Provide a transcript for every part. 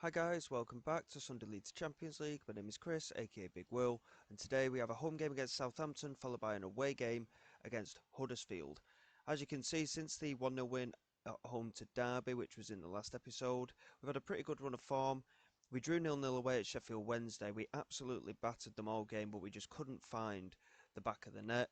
Hi guys, welcome back to Sunday Leeds Champions League. My name is Chris, aka Big Will, and today we have a home game against Southampton followed by an away game against Huddersfield. As you can see, since the 1-0 win at home to Derby, which was in the last episode, we've had a pretty good run of form. We drew 0-0 away at Sheffield Wednesday. We absolutely battered them all game, but we just couldn't find the back of the net.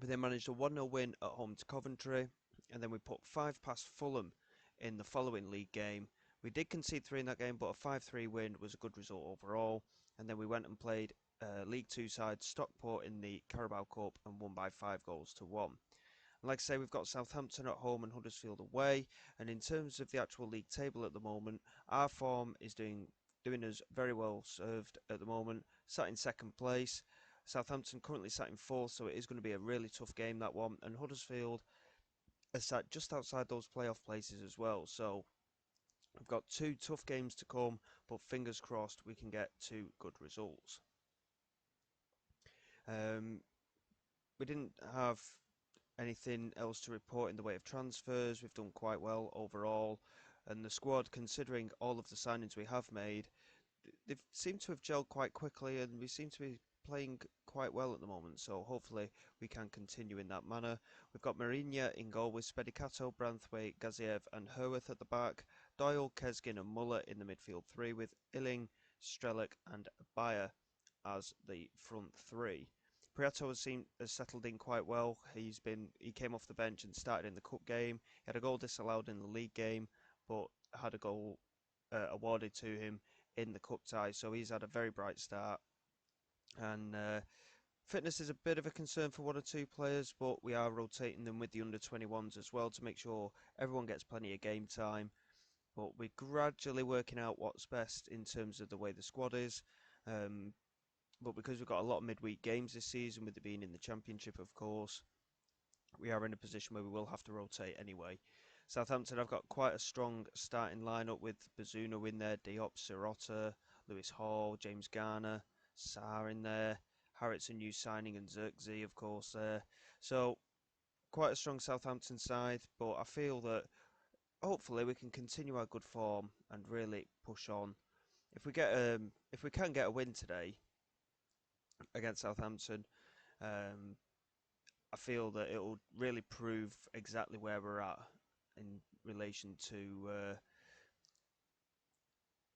We then managed a 1-0 win at home to Coventry, and then we put 5 past Fulham in the following league game. We did concede 3 in that game, but a 5-3 win was a good result overall. And then we went and played League 2 side Stockport in the Carabao Cup and won by 5-1. And like I say, we've got Southampton at home and Huddersfield away. And in terms of the actual league table at the moment, our form is doing us very well served at the moment. Sat in second place. Southampton currently sat in fourth, so it is going to be a really tough game, that one. And Huddersfield are sat just outside those playoff places as well. So we've got 2 tough games to come, but fingers crossed we can get 2 good results. We didn't have anything else to report in the way of transfers. We've done quite well overall. And the squad, considering all of the signings we have made, they've seemed to have gelled quite quickly, and we seem to be playing quite well at the moment, so hopefully we can continue in that manner. We've got Mourinho in goal with Spedicato, Branthwaite, Gaziev and Herworth at the back, Doyle, Kesgin and Muller in the midfield three, with Illing, Strelic and Bayer as the front three. Prieto has settled in quite well. He came off the bench and started in the cup game. He had a goal disallowed in the league game, but had a goal awarded to him in the cup tie, so he's had a very bright start. And fitness is a bit of a concern for 1 or 2 players, but we are rotating them with the under-21s as well to make sure everyone gets plenty of game time. But we're gradually working out what's best in terms of the way the squad is. But because we've got a lot of midweek games this season, with it being in the Championship, of course, we are in a position where we will have to rotate anyway. Southampton have got quite a strong starting lineup with Bazunu in there, Diop, Sirota, Lewis Hall, James Garner, Sarr in there, Harriet's a new signing, and Xerxes, of course, there. So quite a strong Southampton side, but I feel that hopefully we can continue our good form and really push on. If we can get a win today against Southampton, um, I feel that it will really prove exactly where we're at in relation to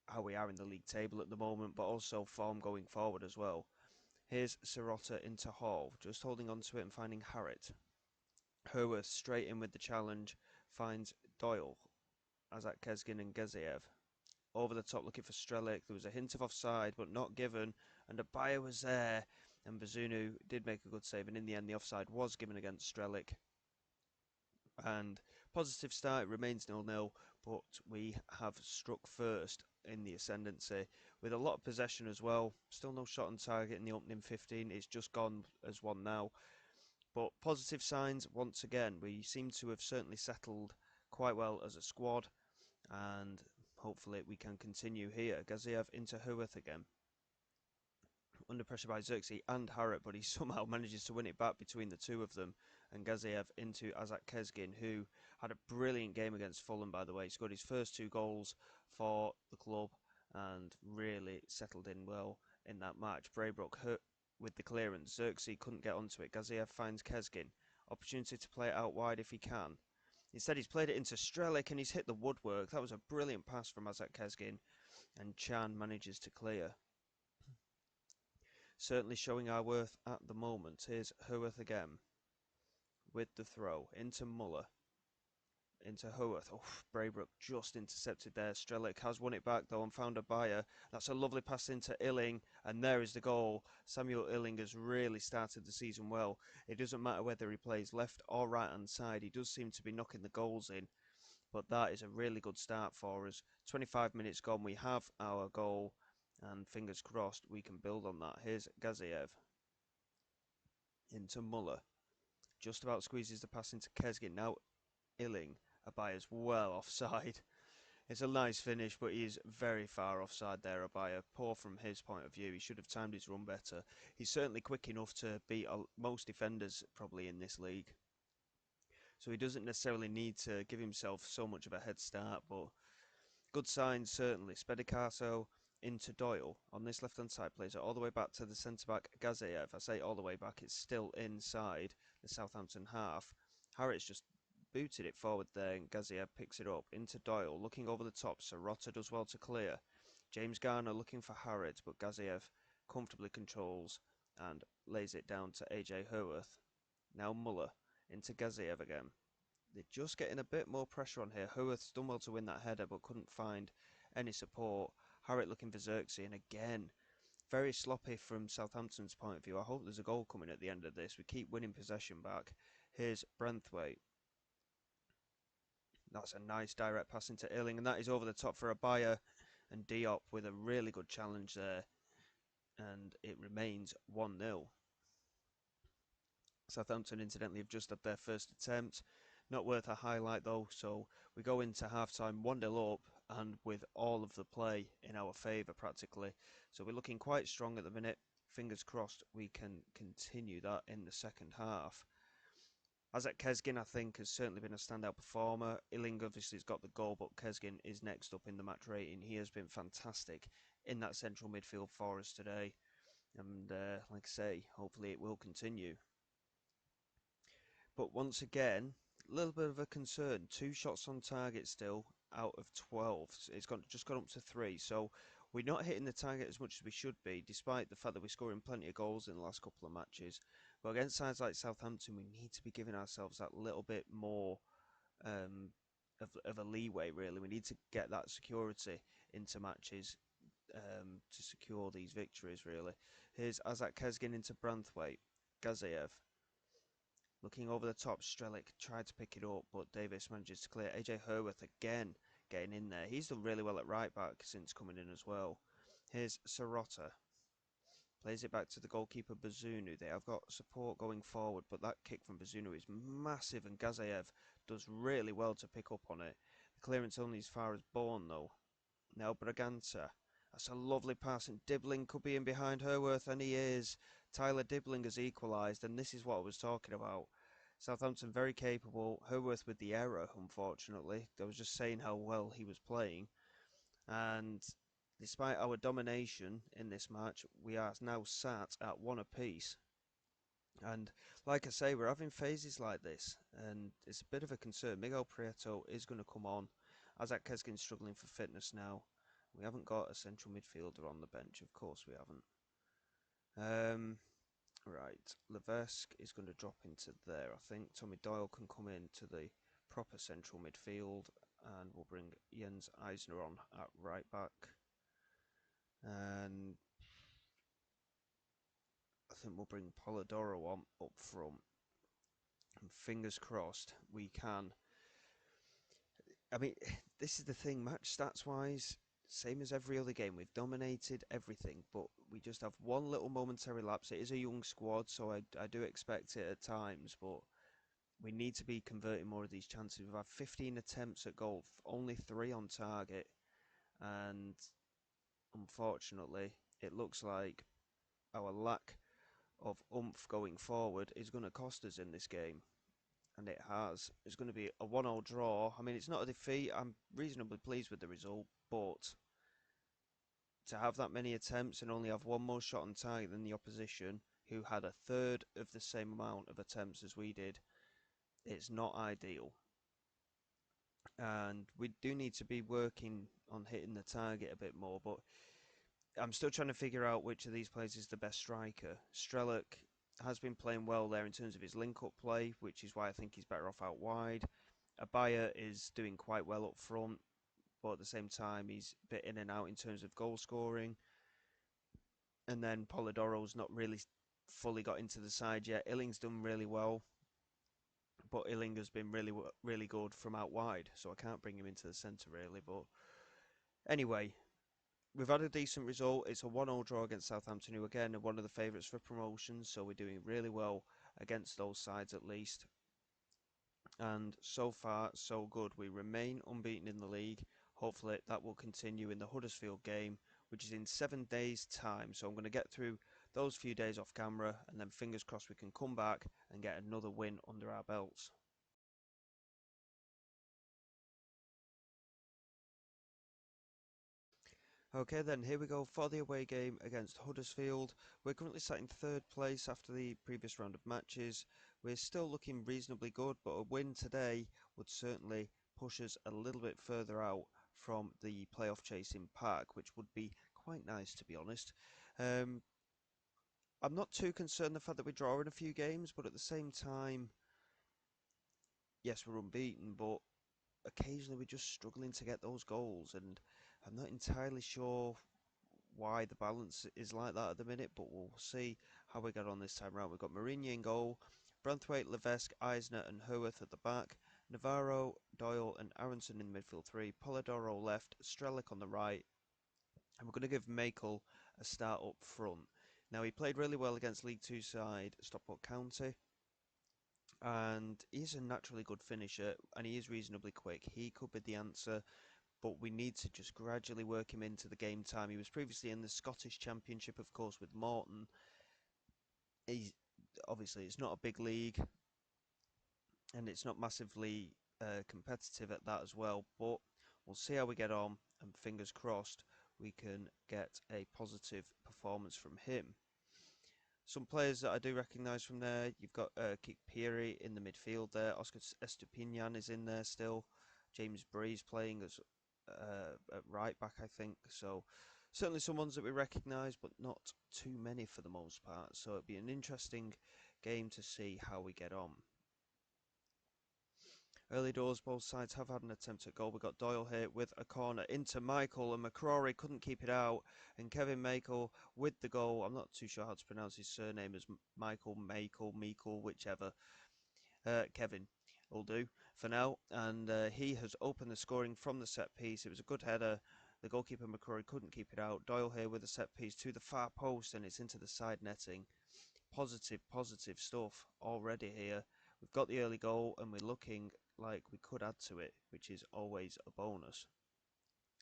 how we are in the league table at the moment, but also form going forward as well. Here's Sirota into Hall, just holding on to it and finding Harriet. Herworth straight in with the challenge, finds Doyle, Azak Kesgin and Geziev. Over the top looking for Strelic, there was a hint of offside but not given, and a Bayer was there, and Bazunu did make a good save, and in the end the offside was given against Strelic. And positive start, it remains 0-0, but we have struck first in the ascendancy with a lot of possession as well. Still no shot on target in the opening 15. It's just gone as one now. But positive signs once again. We seem to have certainly settled quite well as a squad, and hopefully we can continue here. Gaziev into Herworth again. Under pressure by Xerxes and Harrop, but he somehow manages to win it back between the two of them. And Gaziev into Azak Kesgin, who had a brilliant game against Fulham, by the way. He scored his first 2 goals for the club and really settled in well in that match. Braybrook hurt with the clearance. Xerxes couldn't get onto it. Gaziev finds Kesgin. Opportunity to play it out wide if he can. Instead, he's played it into Strelic and he's hit the woodwork. That was a brilliant pass from Azak Kesgin, and Chan manages to clear. Certainly showing our worth at the moment. Here's Herworth again with the throw into Muller, into Herworth. Oh, Braybrook just intercepted there. Strelic has won it back though and found a buyer. That's a lovely pass into Illing, and there is the goal. Samuel Illing has really started the season well. It doesn't matter whether he plays left or right hand side, he does seem to be knocking the goals in. But that is a really good start for us. 25 minutes gone, we have our goal, and fingers crossed we can build on that. Here's Gaziev into Muller. Just about squeezes the pass into Kesgin. Now Illing, Abaya's well offside. It's a nice finish, but he's very far offside there, Abaya. Poor from his point of view. He should have timed his run better. He's certainly quick enough to beat most defenders probably in this league. So he doesn't necessarily need to give himself so much of a head start, but Good signs, certainly. Spedicaso into Doyle on this left-hand side, plays it all the way back to the centre-back Gazayev. I say all the way back, it's still inside the Southampton half. Harris just booted it forward there, and Gazayev picks it up into Doyle, looking over the top. Sirota does well to clear. James Garner looking for Harrods, but Gazayev comfortably controls and lays it down to AJ Herworth. Now Muller into Gazayev again. They're just getting a bit more pressure on here. Herworth's done well to win that header, but couldn't find any support. Harriet looking for Xerxes, and again, very sloppy from Southampton's point of view. I hope there's a goal coming at the end of this. We keep winning possession back. Here's Branthwaite. That's a nice direct pass into Illing, and that is over the top for Abaya and Diop with a really good challenge there. And it remains 1-0. Southampton, incidentally, have just had their first attempt. Not worth a highlight, though, so we go into half-time 1-0 up and with all of the play in our favour, practically. So we're looking quite strong at the minute. Fingers crossed we can continue that in the second half. Azak Kesgin, I think, has certainly been a standout performer. Illing obviously has got the goal, but Kesgin is next up in the match rating. He has been fantastic in that central midfield for us today. And like I say, hopefully it will continue. But once again, a little bit of a concern. 2 shots on target still out of 12. It's just gone up to 3. So we're not hitting the target as much as we should be, despite the fact that we're scoring plenty of goals in the last couple of matches. But against sides like Southampton, we need to be giving ourselves that little bit more of a leeway, really. We need to get that security into matches to secure these victories, really. Here's Azak Kesgin into Branthwaite. Gazayev. Looking over the top, Strelic tried to pick it up, but Davis manages to clear. AJ Herworth again getting in there. He's done really well at right back since coming in as well. Here's Sirota. Plays it back to the goalkeeper Bazunu. They have got support going forward, but that kick from Bazunu is massive, and Gazayev does really well to pick up on it. The clearance only as far as Bourne, though. Now Braganza. That's a lovely pass, and Dibbling could be in behind Herworth, and he is. Tyler Dibbling has equalised, and this is what I was talking about. Southampton very capable. Herworth with the error, unfortunately. I was just saying how well he was playing. And despite our domination in this match, we are now sat at 1 apiece. And like I say, we're having phases like this, and it's a bit of a concern. Miguel Prieto is going to come on. Azak Keskin's struggling for fitness now. We haven't got a central midfielder on the bench, of course we haven't. Right, Levesque is going to drop into there. I think Tommy Doyle can come into the proper central midfield, and we'll bring Jens Eisner on at right back. And I think we'll bring Polidoro on up front. And fingers crossed we can. I mean, this is the thing, match stats wise, same as every other game. We've dominated everything, but we just have one little momentary lapse. It is a young squad, so I do expect it at times, but we need to be converting more of these chances. We've had 15 attempts at goal, only 3 on target, and unfortunately, it looks like our lack of oomph going forward is going to cost us in this game. And it has. It's going to be a 1-0 draw. I mean, it's not a defeat. I'm reasonably pleased with the result, but to have that many attempts and only have one more shot on target than the opposition, who had a third of the same amount of attempts as we did, it's not ideal. And we do need to be working on hitting the target a bit more, but I'm still trying to figure out which of these players is the best striker. Strelic has been playing well there in terms of his link-up play, which is why I think he's better off out wide. Abaya is doing quite well up front, but at the same time he's a bit in and out in terms of goal scoring. And then Polidoro's not really fully got into the side yet. Illing's done really well, but Illing has been really good from out wide, so I can't bring him into the centre really. But anyway, we've had a decent result. It's a 1-0 draw against Southampton, who again are one of the favourites for promotion, so we're doing really well against those sides at least. And so far, so good. We remain unbeaten in the league. Hopefully that will continue in the Huddersfield game, which is in 7 days' time. So I'm going to get through those few days off camera, and then fingers crossed we can come back and get another win under our belts. Okay, then here we go for the away game against Huddersfield. We're currently sat in third place after the previous round of matches. We're still looking reasonably good, but a win today would certainly push us a little bit further out from the playoff chasing pack, which would be quite nice to be honest. Um, I'm not too concerned the fact that we draw in a few games, but at the same time, yes, we're unbeaten, but occasionally we're just struggling to get those goals, and I'm not entirely sure why the balance is like that at the minute, but we'll see how we get on this time round. We've got Mourinho in goal, Branthwaite, Levesque, Eisner, and Herworth at the back, Navarro, Doyle, and Aronson in the midfield three, Polidoro left, Strelic on the right, and we're going to give Makel a start up front. Now, he played really well against League Two side Stockport County, and he's a naturally good finisher, and he is reasonably quick. He could be the answer, but we need to just gradually work him into the game time. He was previously in the Scottish Championship, of course, with Morton. He's obviously it's not a big league, and it's not massively competitive at that as well. But we'll see how we get on, and fingers crossed we can get a positive performance from him. Some players that I do recognise from there, you've got Kik Peary in the midfield there. Oscar Estupinian is in there still. James Breeze playing as at right back, I think. So certainly some ones that we recognise, but not too many for the most part. So it'll be an interesting game to see how we get on. Early doors, both sides have had an attempt at goal. We got Doyle here with a corner into Michael, and McCrory couldn't keep it out. And Kevin Michael with the goal. I'm not too sure how to pronounce his surname as Michael, Meikle, whichever. Kevin will do for now. And he has opened the scoring from the set piece. It was a good header. The goalkeeper McCrory couldn't keep it out. Doyle here with a set piece to the far post, and it's into the side netting. Positive stuff already here. We've got the early goal, and we're looking like we could add to it, which is always a bonus.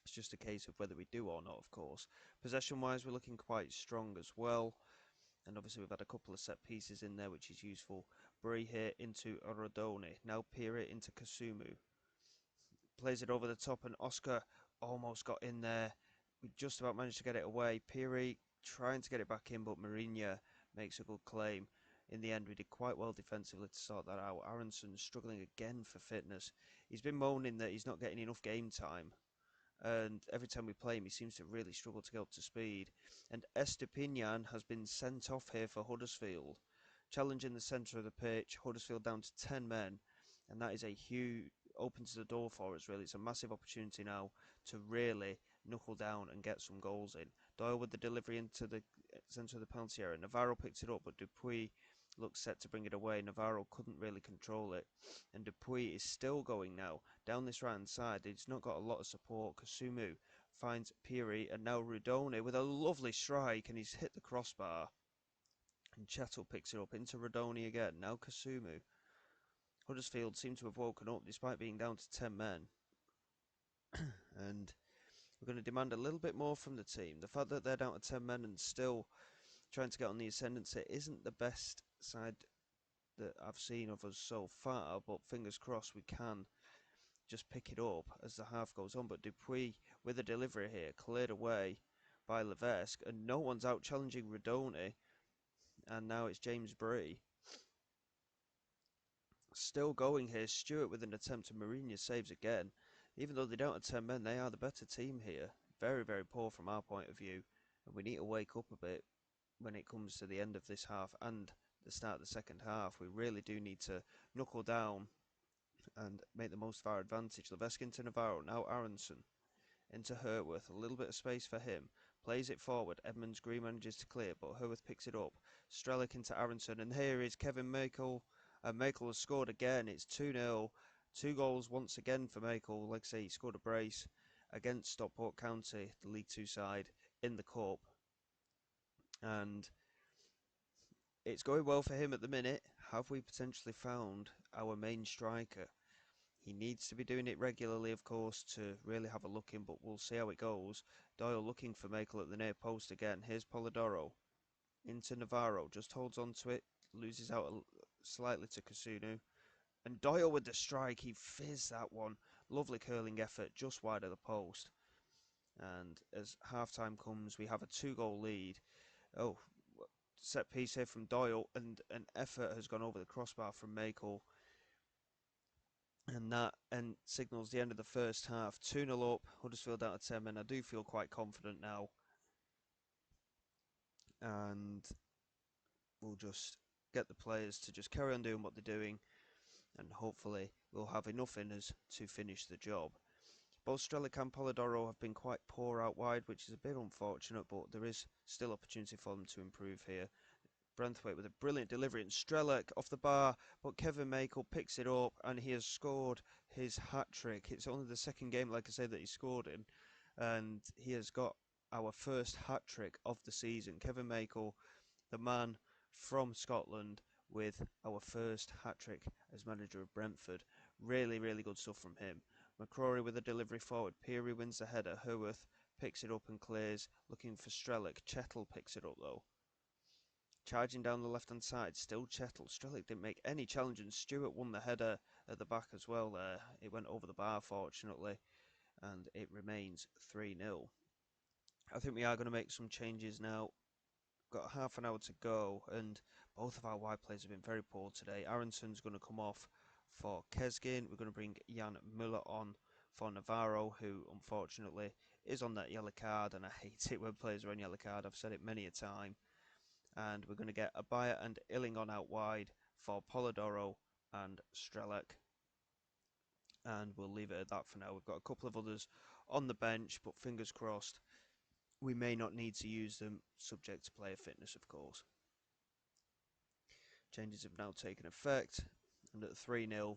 It's just a case of whether we do or not, of course. Possession-wise, we're looking quite strong as well. And obviously we've had a couple of set pieces in there, which is useful. Brie here into Rodoni. Now Pira into Kasumu. Plays it over the top, and Oscar almost got in there. We just about managed to get it away. Piri trying to get it back in, but Mourinho makes a good claim. In the end, we did quite well defensively to sort that out. Aronson struggling again for fitness. He's been moaning that he's not getting enough game time, and every time we play him, he seems to really struggle to get up to speed. And Estepinian has been sent off here for Huddersfield, challenging the centre of the pitch. Huddersfield down to 10 men, and that is a huge opens the door for us. Really, it's a massive opportunity now to really knuckle down and get some goals in. Doyle with the delivery into the centre of the penalty area. Navarro picks it up, but Dupuis looks set to bring it away. Navarro couldn't really control it, and Dupuis is still going now down this right hand side. He's not got a lot of support. Kasumu finds Piri, and now Rudoni with a lovely strike, and he's hit the crossbar. And Chettle picks it up into Rodoni again. Now Kasumu. Huddersfield seem to have woken up despite being down to 10 men. And we're going to demand a little bit more from the team. The fact that they're down to 10 men and still trying to get on the ascendancy isn't the best side that I've seen of us so far, but fingers crossed we can just pick it up as the half goes on. But Dupuis with a delivery here, cleared away by Levesque, and no one's out challenging Rodoni, and now it's James Bree. Still going here, Stewart with an attempt, and Mourinho saves again. Even though they don't have 10 men, they are the better team here. Very, very poor from our point of view, and we need to wake up a bit when it comes to the end of this half and the start of the second half. We really do need to knuckle down and make the most of our advantage. Levesque into Navarro, now Aronson into Herworth, a little bit of space for him, plays it forward. Edmonds Green manages to clear, but Herworth picks it up. Strelic into Aronson, and here is Kevin Michael. And Michael has scored again. It's 2-0. 2 goals once again for Michael. Like I say, he scored a brace against Stockport County, the League Two side, in the Cup. And it's going well for him at the minute. Have we potentially found our main striker? He needs to be doing it regularly, of course, to really have a look in, but we'll see how it goes. Doyle looking for Michael at the near post again. Here's Polidoro into Navarro, just holds on to it, loses out slightly to Kasunu. And Doyle with the strike, he fizzed that one. Lovely curling effort, just wide of the post. And as half time comes, we have a 2 goal lead. Oh, set piece here from Doyle, and an effort has gone over the crossbar from Makel, and that signals the end of the first half. 2-0 up, Huddersfield out of 10 men. I do feel quite confident now, and we'll just get the players to just carry on doing what they're doing, and hopefully we'll have enough in us to finish the job. Both Strelic and Polidoro have been quite poor out wide, which is a bit unfortunate, but there is still opportunity for them to improve here. Branthwaite with a brilliant delivery, and Strelic off the bar, but Kevin Makel picks it up, and he has scored his hat-trick. It's only the second game, like I say, that he scored in, and he has got our first hat-trick of the season. Kevin Makel, the man from Scotland, with our first hat-trick as manager of Brentford. Really, really good stuff from him. McCrory with a delivery forward. Peary wins the header. Herworth picks it up and clears, looking for Strelic. Chettle picks it up though. Charging down the left-hand side, still Chettle. Strelic didn't make any challenge, and Stewart won the header at the back as well there. It went over the bar, fortunately, and it remains 3-0. I think we are going to make some changes now. Got half an hour to go, and both of our wide players have been very poor today. Aronson's going to come off for Kesgin. We're going to bring Jan Müller on for Navarro, who unfortunately is on that yellow card, and I hate it when players are on yellow card. I've said it many a time. And we're going to get Abaya and Illingon out wide for Polidoro and Strelec. And we'll leave it at that for now. We've got a couple of others on the bench, but fingers crossed we may not need to use them, subject to player fitness, of course. Changes have now taken effect, and at 3-0,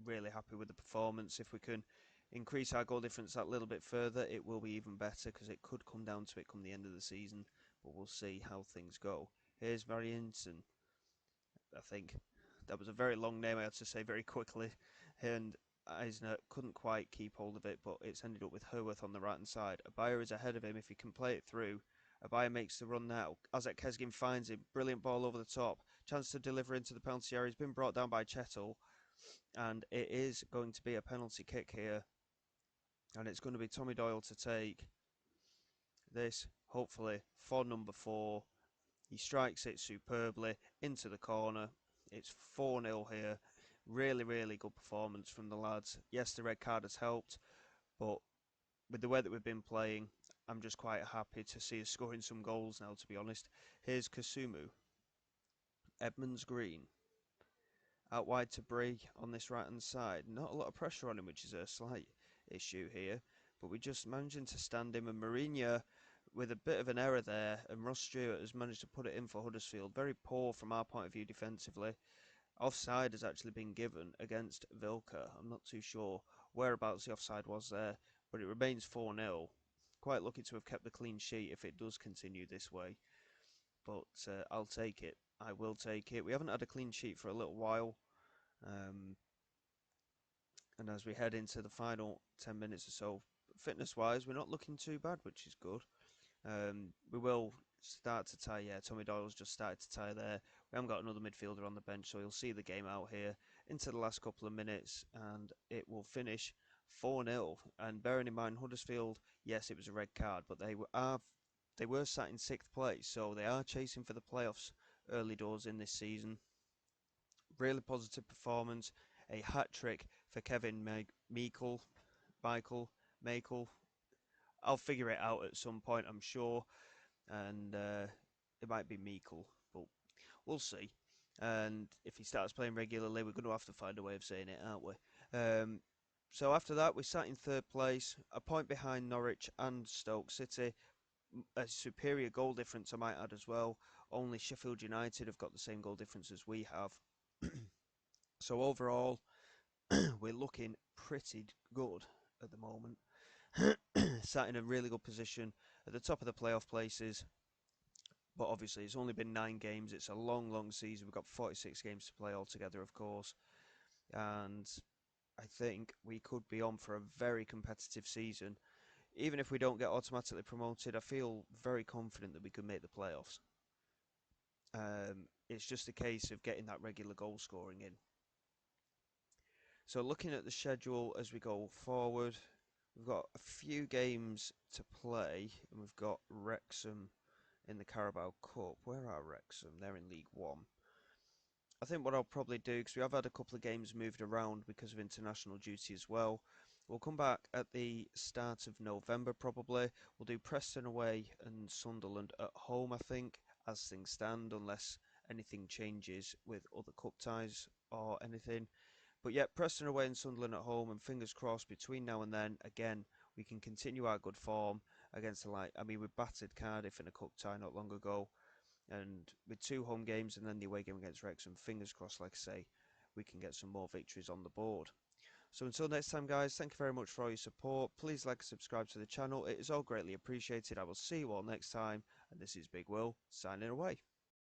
really happy with the performance. If we can increase our goal difference that little bit further, it will be even better, because it could come down to it come the end of the season, but we'll see how things go. Here's Varianson. I think that was a very long name I had to say very quickly, and Eisner couldn't quite keep hold of it, but it's ended up with Herworth on the right hand side. Abaya is ahead of him if he can play it through. Abaya makes the run now. Azek Kesgin finds him. Brilliant ball over the top. Chance to deliver into the penalty area. He's been brought down by Chettle, and it is going to be a penalty kick here. And it's going to be Tommy Doyle to take this, hopefully, for number 4. He strikes it superbly into the corner. It's 4-0 here. Really, really good performance from the lads. Yes, the red card has helped, but with the way that we've been playing, I'm just quite happy to see us scoring some goals now, to be honest. Here's Kasumu. Edmonds Green. Out wide to Bree on this right-hand side. Not a lot of pressure on him, which is a slight issue here, but we're just managing to stand him. And Mourinho with a bit of an error there, and Ross Stewart has managed to put it in for Huddersfield. Very poor from our point of view defensively. Offside has actually been given against Vilka. I'm not too sure whereabouts the offside was there, but it remains 4-0. Quite lucky to have kept the clean sheet if it does continue this way, but I'll take it. I will take it. We haven't had a clean sheet for a little while, um, and as we head into the final 10 minutes or so, fitness-wise, we're not looking too bad, which is good. We will start to tie. Yeah, Tommy Doyle's just started to tie there. We haven't got another midfielder on the bench, so you'll see the game out here into the last couple of minutes, and it will finish 4-0. And bearing in mind, Huddersfield, yes, it was a red card, but they were sat in 6th place, so they are chasing for the playoffs early doors in this season. Really positive performance. A hat trick for Kevin Michael. I'll figure it out at some point, I'm sure, and it might be Meikle, but we'll see. And if he starts playing regularly, we're going to have to find a way of saying it, aren't we? So after that, we sat in 3rd place, a point behind Norwich and Stoke City. A superior goal difference, I might add as well. Only Sheffield United have got the same goal difference as we have. So overall, we're looking pretty good at the moment. Sat in a really good position at the top of the playoff places, but obviously it's only been 9 games. It's a long, long season. We've got 46 games to play altogether, of course, and I think we could be on for a very competitive season. Even if we don't get automatically promoted, I feel very confident that we could make the playoffs. It's just a case of getting that regular goal scoring in. So looking at the schedule as we go forward, We've got a few games to play, and we've got Wrexham in the Carabao Cup. Where are Wrexham? They're in League One. I think what I'll probably do, because we have had a couple of games moved around because of international duty as well, we'll come back at the start of November probably. We'll do Preston away and Sunderland at home, I think, as things stand, unless anything changes with other cup ties or anything. But yeah, Preston away and Sunderland at home, and fingers crossed between now and then, again, we can continue our good form against we battered Cardiff in a cup tie not long ago, and with two home games and then the away game against Wrexham, fingers crossed, like I say, we can get some more victories on the board. So until next time, guys, thank you very much for all your support. Please like and subscribe to the channel. It is all greatly appreciated. I will see you all next time, and this is Big Will, signing away.